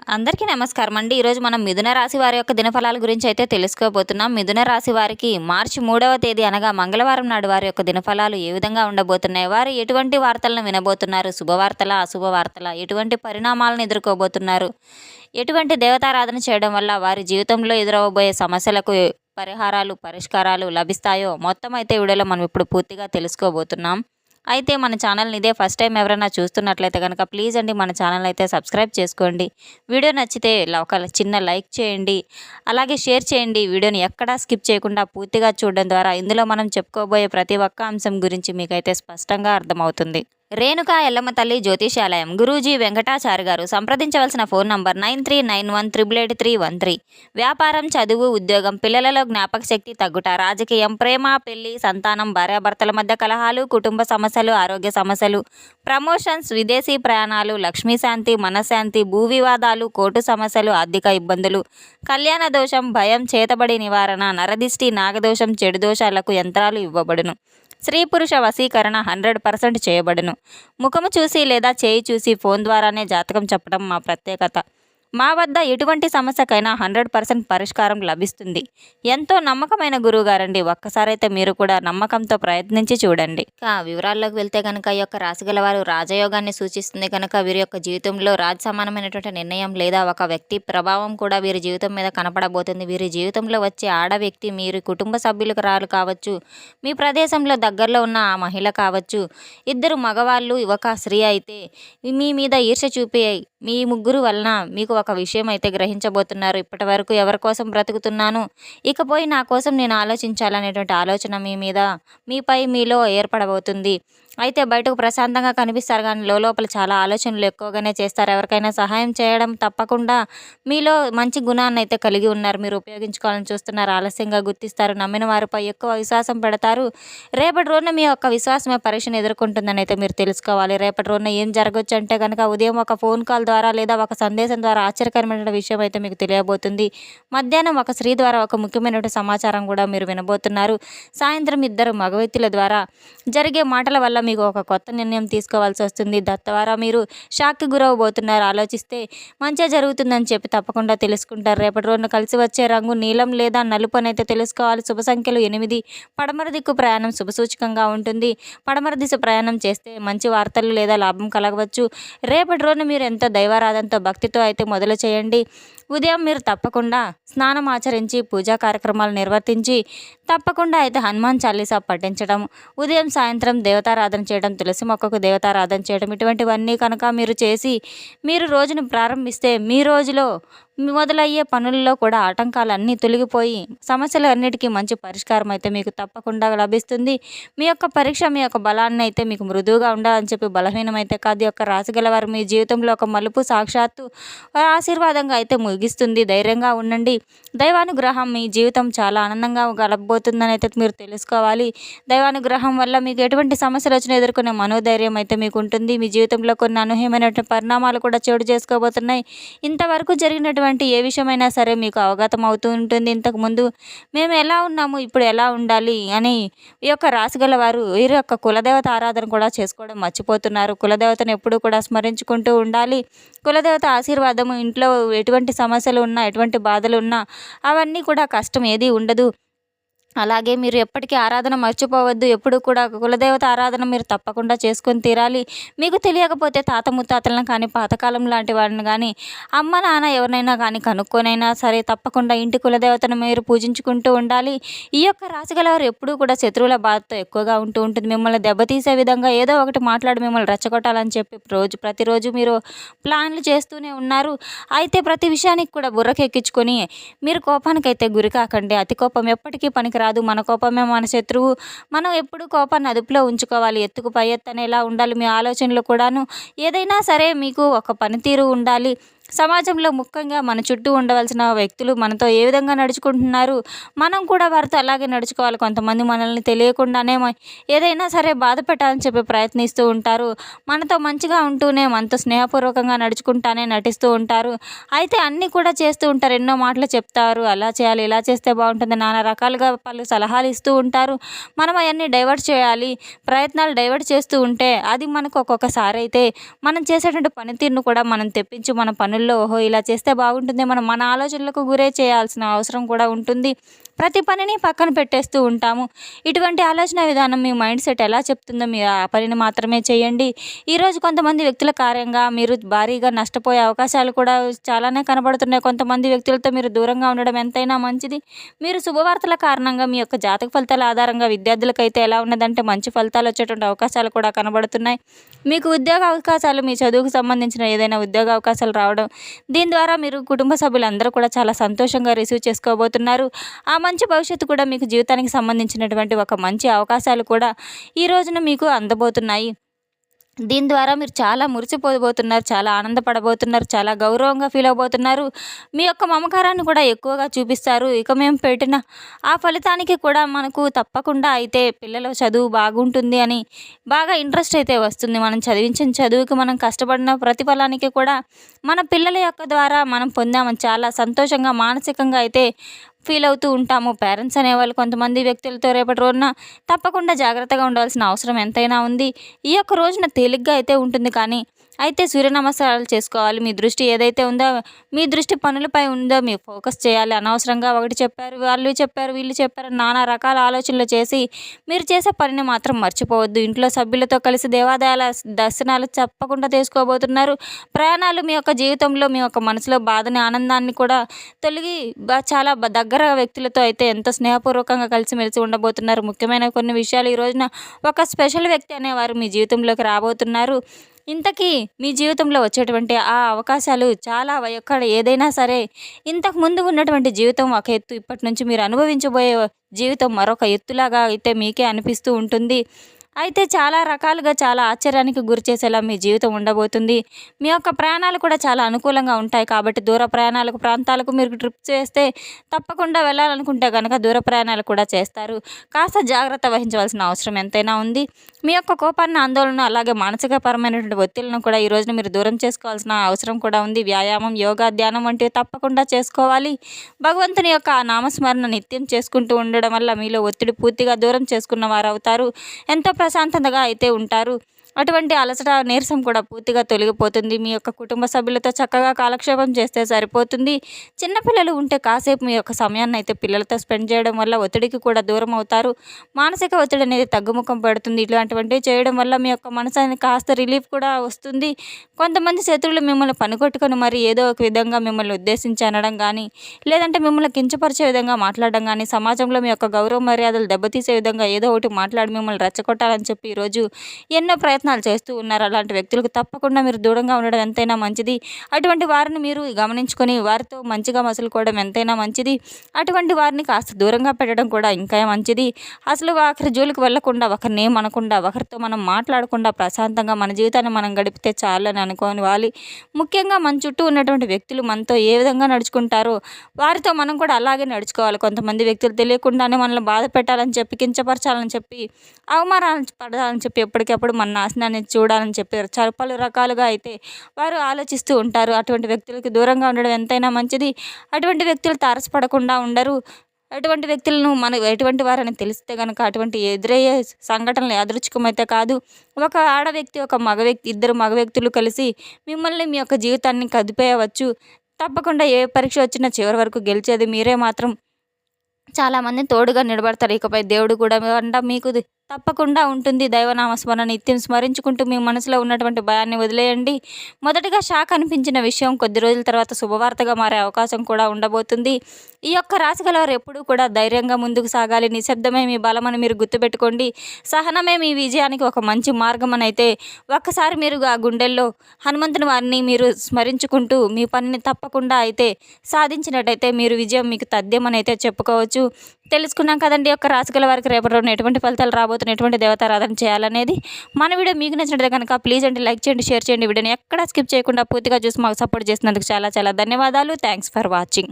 అందరికీ నమస్కారం అండి. ఈరోజు మనం మిథున రాశి వారి యొక్క దినఫలాల గురించి అయితే తెలుసుకోబోతున్నాం. మిథున రాశి వారికి మార్చి 3వ తేదీ అనగా మంగళవారం నాడు వారి యొక్క దినఫలాలు ఏ విధంగా ఉండబోతున్నాయి? వారు ఎటువంటి వార్తలను వినబోతున్నారు? శుభవార్తలా? అశుభవార్తలా? ఎటువంటి పరిణామాలను ఎదుర్కోబోతున్నారు? ఎటువంటి దేవతారాధన చేయడం వల్ల వారి జీవితంలో ఎదురవ్వబోయే సమస్యలకు పరిహారాలు, పరిష్కారాలు లభిస్తాయో మొత్తం అయితే ఈ వీడియోలో మనం ఇప్పుడు పూర్తిగా తెలుసుకోబోతున్నాం. అయితే మన ఛానల్ని ఇదే ఫస్ట్ టైం ఎవరైనా చూస్తున్నట్లయితే కనుక ప్లీజ్ అండి మన ఛానల్ అయితే సబ్స్క్రైబ్ చేసుకోండి. వీడియో నచ్చితే ఒక చిన్న లైక్ చేయండి, అలాగే షేర్ చేయండి. వీడియోని ఎక్కడా స్కిప్ చేయకుండా పూర్తిగా చూడడం ద్వారా ఇందులో మనం చెప్పుకోబోయే ప్రతి ఒక్క అంశం గురించి మీకైతే స్పష్టంగా అర్థమవుతుంది. రేణుకా ఎల్లమ్మ తల్లి జ్యోతిషాలయం గురూజీ వెంకటాచారి గారు. సంప్రదించవలసిన ఫోన్ నంబర్ 9391888313. వ్యాపారం, చదువు, ఉద్యోగం, పిల్లలలో జ్ఞాపక శక్తి తగ్గుట, రాజకీయం, ప్రేమ, పెళ్లి, సంతానం, భార్యాభర్తల మధ్య కలహాలు, కుటుంబ సమస్యలు, ఆరోగ్య సమస్యలు, ప్రమోషన్స్, విదేశీ ప్రయాణాలు, లక్ష్మీశాంతి, మనశ్శాంతి, భూ వివాదాలు, కోర్టు సమస్యలు, ఆర్థిక ఇబ్బందులు, కళ్యాణ దోషం, భయం, చేతబడి నివారణ, నరదిష్టి, నాగదోషం, చెడు దోషాలకు యంత్రాలు ఇవ్వబడును. స్త్రీ పురుష వశీకరణ 100% చేయబడును. ముఖము చూసి లేదా చేయి చూసి ఫోన్ ద్వారానే జాతకం చెప్పడం మా ప్రత్యేకత. మా వద్ద ఎటువంటి సమస్యకైనా 100% పరిష్కారం లభిస్తుంది. ఎంతో నమ్మకమైన గురువుగారండి. ఒక్కసారైతే మీరు కూడా నమ్మకంతో ప్రయత్నించి చూడండి. వివరాల్లోకి వెళ్తే కనుక ఈ యొక్క రాశి గల వారు రాజయోగాన్ని సూచిస్తుంది కనుక వీరి యొక్క జీవితంలో సమానమైనటువంటి నిర్ణయం లేదా ఒక వ్యక్తి ప్రభావం కూడా వీరి జీవితం మీద కనపడబోతుంది. వీరి జీవితంలో వచ్చే ఆడ వ్యక్తి మీరు కుటుంబ సభ్యులకు రాలు కావచ్చు, మీ ప్రదేశంలో దగ్గరలో ఉన్న ఆ మహిళ కావచ్చు, ఇద్దరు మగవాళ్ళు ఒక స్త్రీ అయితే మీ మీద ఈర్ష్య చూపి మీ ముగ్గురు వలన మీకు ఒక విషయం అయితే గ్రహించబోతున్నారు. ఇప్పటి వరకు ఎవరి కోసం బ్రతుకుతున్నాను, ఇకపోయి నా కోసం నేను ఆలోచించాలనేటువంటి ఆలోచన మీపై మీలో ఏర్పడబోతుంది. అయితే బయటకు ప్రశాంతంగా కనిపిస్తారు కానీ లోపల చాలా ఆలోచనలు ఎక్కువగానే చేస్తారు. ఎవరికైనా సహాయం చేయడం తప్పకుండా మీలో మంచి గుణాన్ని అయితే కలిగి ఉన్నారు. మీరు ఉపయోగించుకోవాలని చూస్తున్నారు. ఆలస్యంగా గుర్తిస్తారు. నమ్మిన వారిపై ఎక్కువ విశ్వాసం పెడతారు. రేపటి రోజున మీ యొక్క విశ్వాసమే పరీక్షను ఎదుర్కొంటుందని అయితే మీరు తెలుసుకోవాలి. రేపటి రోజున ఏం జరగవచ్చు అంటే కనుక ఉదయం ఒక ఫోన్ కాల్ ద్వారా లేదా ఒక సందేశం ద్వారా ఆశ్చర్యకరమైన విషయం అయితే మీకు తెలియబోతుంది. మధ్యాహ్నం ఒక స్త్రీ ద్వారా ఒక ముఖ్యమైనటువంటి సమాచారం కూడా మీరు వినబోతున్నారు. సాయంత్రం ఇద్దరు మగ వ్యక్తుల ద్వారా జరిగే మాటల వల్ల మీకు ఒక కొత్త నిర్ణయం తీసుకోవాల్సి వస్తుంది. తద్వారా మీరు షాక్కి గురవబోతున్నారు. ఆలోచిస్తే మంచిగా జరుగుతుందని చెప్పి తప్పకుండా తెలుసుకుంటారు. రేపటి రోజున కలిసి వచ్చే రంగు నీలం లేదా నలుపు అని అయితే తెలుసుకోవాలి. శుభ సంఖ్యలు 8. పడమర దిక్కు ప్రయాణం శుభసూచకంగా ఉంటుంది. పడమర దిశ ప్రయాణం చేస్తే మంచి వార్తలు లేదా లాభం కలగవచ్చు. రేపటి రోజున మీరు ఎంత దైవారాధనతో భక్తితో అయితే మొదలు చేయండి. ఉదయం మీరు తప్పకుండా స్నానం ఆచరించి పూజా కార్యక్రమాలు నిర్వర్తించి తప్పకుండా అయితే హనుమాన్ చాలీసా పఠించడం, ఉదయం సాయంత్రం దేవతారాధన చేయడం, తులసి మొక్కకు దేవతారాధన చేయడం, ఇటువంటివన్నీ కనుక మీరు చేసి మీరు రోజును ప్రారంభిస్తే మీ రోజులో మొదలయ్యే పనుల్లో కూడా ఆటంకాలన్నీ తొలగిపోయి సమస్యలు అన్నిటికీ మంచి పరిష్కారం అయితే మీకు తప్పకుండా లభిస్తుంది. మీ యొక్క పరీక్ష మీ యొక్క బలాన్ని అయితే మీకు మృదువుగా ఉండాలని చెప్పి బలహీనమైతే కాదు. యొక్క రాశి గలవారు మీ జీవితంలో ఒక మలుపు సాక్షాత్తు ఆశీర్వాదంగా అయితే ముగిస్తుంది. ధైర్యంగా ఉండండి. దైవానుగ్రహం మీ జీవితం చాలా ఆనందంగా గడపబోతుందని అయితే మీరు తెలుసుకోవాలి. దైవానుగ్రహం వల్ల మీకు ఎటువంటి సమస్యలు వచ్చినా ఎదుర్కొనే మనోధైర్యం అయితే మీకు ఉంటుంది. మీ జీవితంలో కొన్ని అనూహ్యమైనటువంటి పరిణామాలు కూడా చోటు చేసుకోబోతున్నాయి. ఇంతవరకు జరిగినటువంటి ఏ విషయమైనా సరే మీకు అవగతం అవుతూ ఉంటుంది. ఇంతకుముందు మేము ఎలా ఉన్నాము, ఇప్పుడు ఎలా ఉండాలి అని ఈ యొక్క రాశిగల వారు వీరి యొక్క కులదేవత ఆరాధన కూడా చేసుకోవడం మర్చిపోతున్నారు. కులదేవతను ఎప్పుడూ కూడా స్మరించుకుంటూ ఉండాలి. కులదేవత ఆశీర్వాదము ఇంట్లో ఎటువంటి సమస్యలు ఉన్నా, ఎటువంటి బాధలు ఉన్నా అవన్నీ కూడా కష్టం ఏది ఉండదు. అలాగే మీరు ఎప్పటికీ ఆరాధన మర్చిపోవద్దు. ఎప్పుడు కూడా కులదేవత ఆరాధన మీరు తప్పకుండా చేసుకొని తీరాలి. మీకు తెలియకపోతే తాత ముత్తాతలను కానీ, పాతకాలం లాంటి వారిని కానీ, అమ్మ నాన్న ఎవరినైనా కానీ కనుక్కొనైనా సరే తప్పకుండా ఇంటి కులదేవతను మీరు పూజించుకుంటూ ఉండాలి. ఈ యొక్క రాశిగలవారు ఎప్పుడూ కూడా శత్రువుల బాధతో ఎక్కువగా ఉంటూ ఉంటుంది. మిమ్మల్ని దెబ్బతీసే విధంగా ఏదో ఒకటి మాట్లాడి మిమ్మల్ని రెచ్చగొట్టాలని చెప్పి ప్రతిరోజు మీరు ప్లాన్లు చేస్తూనే ఉన్నారు. అయితే ప్రతి విషయానికి కూడా బుర్రకెక్కించుకొని మీరు కోపానికైతే గురి కాకండి. అతి కోపం ఎప్పటికీ పనికి రాదు. మన కోపమే మన శత్రువు. మనం ఎప్పుడు కోపాన్ని అదుపులో ఉంచుకోవాలి. ఎత్తుకు పై ఎత్తు అనేలా ఉండాలి మీ ఆలోచనలు కూడాను. ఏదైనా సరే మీకు ఒక పనితీరు ఉండాలి. సమాజంలో ముఖ్యంగా మన చుట్టూ ఉండవలసిన వ్యక్తులు మనతో ఏ విధంగా నడుచుకుంటున్నారు, మనం కూడా వారితో అలాగే నడుచుకోవాలి. కొంతమంది మనల్ని తెలియకుండానే ఏదైనా సరే బాధ పెట్టాలని చెప్పి ప్రయత్నిస్తూ ఉంటారు. మనతో మంచిగా ఉంటూనే మనతో స్నేహపూర్వకంగా నడుచుకుంటానే నటిస్తూ ఉంటారు. అయితే అన్నీ కూడా చేస్తూ ఉంటారు. ఎన్నో మాటలు చెప్తారు. అలా చేయాలి, ఇలా చేస్తే బాగుంటుంది, నానా రకాలుగా పలు సలహాలు ఇస్తూ ఉంటారు. మనం అవన్నీ డైవర్ట్ చేయాలి. ప్రయత్నాలు డైవర్ట్ చేస్తూ ఉంటే అది మనకు ఒక్కొక్కసారి అయితే మనం చేసేటువంటి పనితీరును కూడా మనం తెప్పించి మన పనులు పనుల్లో ఓహో ఇలా చేస్తే బాగుంటుంది మన ఆలోచనలకు గురే చేయాల్సిన అవసరం కూడా ఉంటుంది. ప్రతి పనిని పక్కన పెట్టేస్తూ ఉంటాము. ఇటువంటి ఆలోచన విధానం మీ మైండ్ సెట్ ఎలా చెప్తుందో మీరు ఆ పనిని మాత్రమే చేయండి. ఈరోజు కొంతమంది వ్యక్తుల కార్యంగా మీరు భారీగా నష్టపోయే అవకాశాలు కూడా చాలానే కనబడుతున్నాయి. కొంతమంది వ్యక్తులతో మీరు దూరంగా ఉండడం ఎంతైనా మంచిది. మీరు శుభవార్తల కారణంగా మీ యొక్క జాతక ఫలితాల ఆధారంగా విద్యార్థులకైతే ఎలా ఉన్నదంటే మంచి ఫలితాలు వచ్చేటువంటి అవకాశాలు కూడా కనబడుతున్నాయి. మీకు ఉద్యోగ అవకాశాలు, మీ చదువుకు సంబంధించిన ఏదైనా ఉద్యోగ అవకాశాలు రావడం, దీని ద్వారా మీరు కుటుంబ సభ్యులందరూ కూడా చాలా సంతోషంగా రిసీవ్ చేసుకోబోతున్నారు. ఆ మంచి భవిష్యత్తు కూడా మీకు జీవితానికి సంబంధించినటువంటి ఒక మంచి అవకాశాలు కూడా ఈ రోజున మీకు అందబోతున్నాయి. దీని ద్వారా మీరు చాలా మురిసిపోబోతున్నారు, చాలా ఆనందపడబోతున్నారు, చాలా గౌరవంగా ఫీల్ అవబోతున్నారు. మీ యొక్క మమకారాన్ని కూడా ఎక్కువగా చూపిస్తారు. ఇక మేము పెట్టిన ఆ ఫలితానికి కూడా మనకు తప్పకుండా అయితే పిల్లల చదువు బాగుంటుంది అని బాగా ఇంట్రెస్ట్ అయితే వస్తుంది. మనం చదివించిన చదువుకి మనం కష్టపడిన ప్రతిఫలానికి కూడా మన పిల్లల యొక్క ద్వారా మనం పొందామని చాలా సంతోషంగా మానసికంగా అయితే ఫీల్ అవుతూ ఉంటాము. పేరెంట్స్ అనేవాళ్ళు కొంతమంది వ్యక్తులతో రేపటి రోజున తప్పకుండా జాగ్రత్తగా ఉండవలసిన అవసరం ఎంతైనా ఉంది. ఈ యొక్క రోజున తేలిగ్గా అయితే ఉంటుంది, కానీ అయితే సూర్య నమస్కారాలు చేసుకోవాలి. మీ దృష్టి ఏదైతే ఉందో, మీ దృష్టి పనులపై ఉందో మీరు ఫోకస్ చేయాలి. అనవసరంగా ఒకటి చెప్పారు, వాళ్ళు చెప్పారు, వీళ్ళు చెప్పారు, నానా రకాల ఆలోచనలు చేసి మీరు చేసే పనిని మాత్రం మర్చిపోవద్దు. ఇంట్లో సభ్యులతో కలిసి దేవాలయాల దర్శనాలు తప్పకుండా చేసుకోబోతున్నారు. ప్రయాణాలు మీ యొక్క జీవితంలో మీ యొక్క మనసులో బాధని, ఆనందాన్ని కూడా తొలగి చాలా దగ్గర వ్యక్తులతో అయితే ఎంతో స్నేహపూర్వకంగా కలిసిమెలిసి ఉండబోతున్నారు. ముఖ్యమైన కొన్ని విషయాలు ఈ రోజున ఒక స్పెషల్ వ్యక్తి అనేవారు మీ జీవితంలోకి రాబోతున్నారు. ఇంతకీ మీ జీవితంలో వచ్చేటువంటి ఆ అవకాశాలు చాలా ఎక్కడ ఏదైనా సరే, ఇంతకు ముందు ఉన్నటువంటి జీవితం ఒక ఎత్తు, ఇప్పటి నుంచి మీరు అనుభవించబోయే జీవితం మరొక ఎత్తులాగా అయితే మీకే అనిపిస్తూ ఉంటుంది. అయితే చాలా రకాలుగా చాలా ఆశ్చర్యానికి గురి చేసేలా మీ జీవితం ఉండబోతుంది. మీ యొక్క ప్రయాణాలు కూడా చాలా అనుకూలంగా ఉంటాయి. కాబట్టి దూర ప్రయాణాలకు, ప్రాంతాలకు మీరు ట్రిప్స్ వేస్తే తప్పకుండా వెళ్ళాలనుకుంటే కనుక దూర ప్రయాణాలు కూడా చేస్తారు. కాస్త జాగ్రత్త వహించవలసిన అవసరం ఎంతైనా ఉంది. మీ యొక్క కోపాన్ని, ఆందోళన, అలాగే మానసికపరమైనటువంటి ఒత్తిళ్లను కూడా ఈ రోజున మీరు దూరం చేసుకోవాల్సిన అవసరం కూడా ఉంది. వ్యాయామం, యోగా, ధ్యానం వంటివి తప్పకుండా చేసుకోవాలి. భగవంతుని యొక్క ఆ నామస్మరణ నిత్యం చేసుకుంటూ ఉండడం వల్ల మీలో ఒత్తిడి పూర్తిగా దూరం చేసుకున్న వారు అవుతారు. ఎంతో ప్రశాంతంగా అయితే ఉంటారు. అటువంటి అలసట, నీరసం కూడా పూర్తిగా తొలగిపోతుంది. మీ యొక్క కుటుంబ సభ్యులతో చక్కగా కాలక్షేపం చేస్తే సరిపోతుంది. చిన్నపిల్లలు ఉంటే కాసేపు మీ యొక్క సమయాన్ని అయితే పిల్లలతో స్పెండ్ చేయడం వల్ల ఒత్తిడికి కూడా దూరం అవుతారు. మానసిక ఒత్తిడి అనేది తగ్గుముఖం పడుతుంది. ఇలాంటివంటివి చేయడం వల్ల మీ యొక్క మనసుని కాస్త రిలీఫ్ కూడా వస్తుంది. కొంతమంది శత్రువులు మిమ్మల్ని పనికొట్టుకొని మరి ఏదో ఒక విధంగా మిమ్మల్ని ఉద్దేశించి అనడం కానీ, లేదంటే మిమ్మల్ని కించపరిచే విధంగా మాట్లాడడం కానీ, సమాజంలో మీ యొక్క గౌరవ మర్యాదలు దెబ్బతీసే విధంగా ఏదో ఒకటి మాట్లాడి మిమ్మల్ని రెచ్చగొట్టాలని చెప్పి ఈరోజు ఎన్నో ప్రయత్నాలు చేస్తూ ఉన్నారు. అలాంటి వ్యక్తులకు తప్పకుండా మీరు దూరంగా ఉండడం ఎంతైనా మంచిది. అటువంటి వారిని మీరు గమనించుకొని వారితో మంచిగా మసులుకోవడం ఎంతైనా మంచిది. అటువంటి వారిని కాస్త దూరంగా పెట్టడం కూడా ఇంకా మంచిది. అసలు ఒకరి జోలికి వెళ్లకుండా, ఒకరిని ఏమనకుండా, ఒకరితో మనం మాట్లాడకుండా ప్రశాంతంగా మన జీవితాన్ని మనం గడిపితే చాలని అనుకోవాలి. ముఖ్యంగా మన చుట్టూ ఉన్నటువంటి వ్యక్తులు మనతో ఏ విధంగా నడుచుకుంటారో వారితో మనం కూడా అలాగే నడుచుకోవాలి. కొంతమంది వ్యక్తులు తెలియకుండానే మనల్ని బాధ పెట్టాలని చెప్పి, కించపరచాలని చెప్పి, అవమానాలు పడాలని చెప్పి, ఎప్పటికెప్పుడు మన నాశనాన్ని చూడాలని చెప్పి పలు రకాలుగా అయితే వారు ఆలోచిస్తూ ఉంటారు. అటువంటి వ్యక్తులకి దూరంగా ఉండడం ఎంతైనా మంచిది. అటువంటి వ్యక్తులు తారసపడకుండా ఉండరు. అటువంటి వ్యక్తులను మనం ఎటువంటి వారని తెలిస్తే కనుక అటువంటి ఎదురయ్యే సంఘటనలు యాదృచ్ఛికమైతే కాదు. ఒక ఆడ వ్యక్తి, ఒక మగ వ్యక్తి, ఇద్దరు మగ వ్యక్తులు కలిసి మిమ్మల్ని, మీ యొక్క జీవితాన్ని కదిపేయవచ్చు. తప్పకుండా ఏ పరీక్ష వచ్చినా చివరి వరకు గెలిచేది మీరే మాత్రం. చాలామంది తోడుగా నిలబడతారు. ఇకపై దేవుడు కూడా మీకు తప్పకుండా ఉంటుంది. దైవనామస్మరణ నిత్యం స్మరించుకుంటూ మీ మనసులో ఉన్నటువంటి భయాన్ని వదిలేయండి. మొదటగా షాక్ అనిపించిన విషయం కొద్ది రోజుల తర్వాత శుభవార్తగా మారే అవకాశం కూడా ఉండబోతుంది. ఈ యొక్క రాశి గలవారు ఎప్పుడూ కూడా ధైర్యంగా ముందుకు సాగాలి. నిశ్శబ్దమే మీ బలమని మీరు గుర్తుపెట్టుకోండి. సహనమే మీ విజయానికి ఒక మంచి మార్గం అని అయితే ఒక్కసారి మీరు ఆ గుండెల్లో హనుమంతుని వారిని మీరు స్మరించుకుంటూ మీ పనిని తప్పకుండా అయితే సాధించినట్టయితే మీరు విజయం మీకు తథ్యమని అయితే చెప్పుకోవచ్చు. తెలుసుకున్నాం కదండి యొక్క రాశి గల వారికి రేపటి రోజున ఎటువంటి ఫలితాలు రాబోతున్నాయి, ఎటువంటి దేవతారాధన చేయాలనేది. మన వీడియో మీకు నచ్చినట్లయితే కనుక ప్లీజ్ అండి లైక్ చేయండి, షేర్ చేయండి. వీడియోని ఎక్కడా స్కిప్ చేయకుండా పూర్తిగా చూసి మాకు సపోర్ట్ చేసినందుకు చాలా చాలా ధన్యవాదాలు. Thanks for watching.